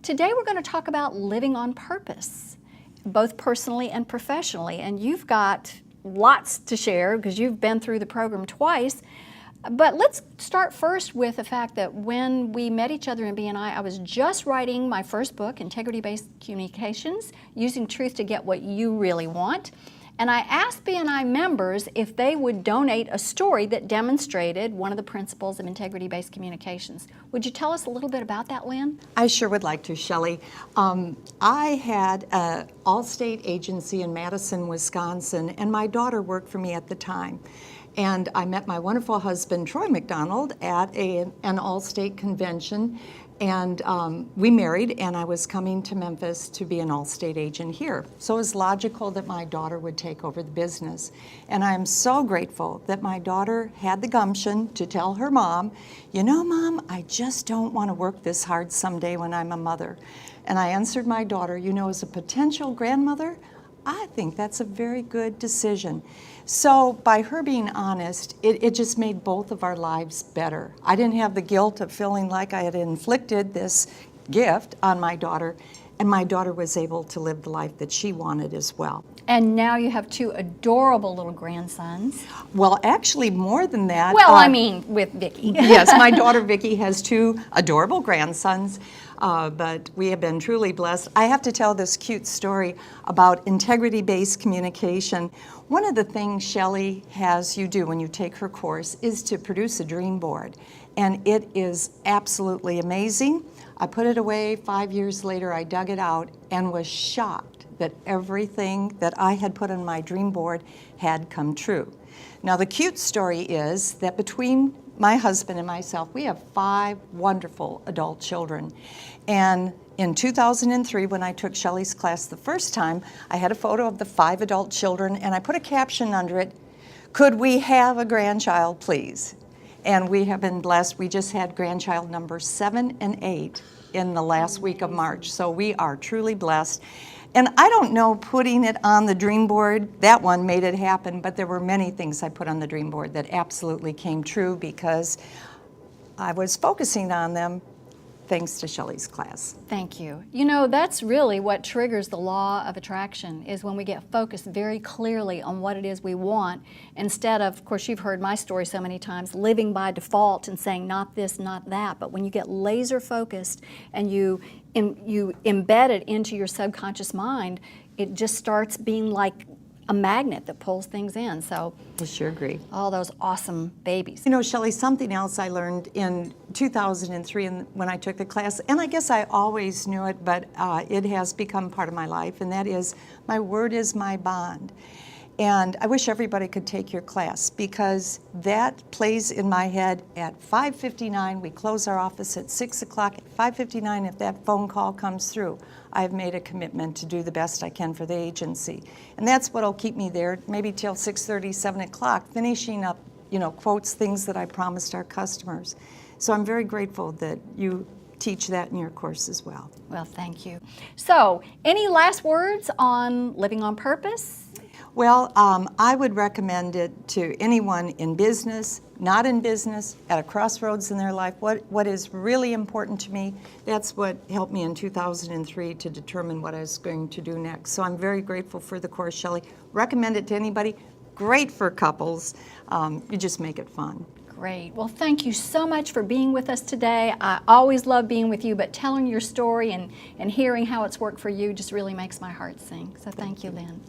Today we're going to talk about living on purpose, both personally and professionally. And you've got lots to share because you've been through the program twice. But let's start first with the fact that when we met each other in BNI, I was just writing my first book, Integrity-Based Communications, Using Truth to Get What You Really Want. And I asked BNI members if they would donate a story that demonstrated one of the principles of integrity-based communications. Would you tell us a little bit about that, Lynn? I sure would like to, Shelley. I had an Allstate agency in Madison, Wisconsin, and my daughter worked for me at the time. And I met my wonderful husband, Troy McDonald, at an Allstate convention. And we married, and I was coming to Memphis to be an Allstate agent here. So it was logical that my daughter would take over the business. And I'm so grateful that my daughter had the gumption to tell her mom, you know, Mom, I just don't want to work this hard someday when I'm a mother. And I answered my daughter, you know, as a potential grandmother, I think that's a very good decision. So by her being honest, it just made both of our lives better. I didn't have the guilt of feeling like I had inflicted this gift on my daughter, and my daughter was able to live the life that she wanted as well. And now you have two adorable little grandsons. Well, actually more than that. Well, I mean, with Vicki. Yes, my daughter Vicki has two adorable grandsons, but we have been truly blessed. I have to tell this cute story about integrity-based communication. One of the things Shelley has you do when you take her course is to produce a dream board, and it is absolutely amazing. I put it away. 5 years later, I dug it out and was shocked that everything that I had put on my dream board had come true. Now, the cute story is that between my husband and myself, we have 5 wonderful adult children. And in 2003, when I took Shelley's class the first time, I had a photo of the 5 adult children, and I put a caption under it, "Could we have a grandchild, please?" And we have been blessed. We just had grandchild number 7 and 8 in the last week of March, so we are truly blessed. And I don't know, putting it on the dream board, that one made it happen, but there were many things I put on the dream board that absolutely came true because I was focusing on them thanks to Shelley's class. Thank you. You know, that's really what triggers the law of attraction, is when we get focused very clearly on what it is we want, instead of course, you've heard my story so many times, living by default and saying not this, not that. But when you get laser focused and you embed it into your subconscious mind, it just starts being like a magnet that pulls things in. So I sure agree. All those awesome babies. You know, Shelley, something else I learned in 2003 when I took the class, and I guess I always knew it, but it has become part of my life, and that is my word is my bond. And I wish everybody could take your class because that plays in my head at 5:59. We close our office at 6 o'clock. At 5:59, if that phone call comes through, I've made a commitment to do the best I can for the agency. And that's what'll keep me there, maybe till 6:30, 7 o'clock, finishing up, you know, quotes, things that I promised our customers. So I'm very grateful that you teach that in your course as well. Well, thank you. So, any last words on living on purpose? Well, I would recommend it to anyone in business, not in business, at a crossroads in their life. What is really important to me, that's what helped me in 2003 to determine what I was going to do next. So I'm very grateful for the course, Shelley. Recommend it to anybody. Great for couples. You just make it fun. Great. Well, thank you so much for being with us today. I always love being with you, but telling your story and hearing how it's worked for you just really makes my heart sing. So thank you, Lynn.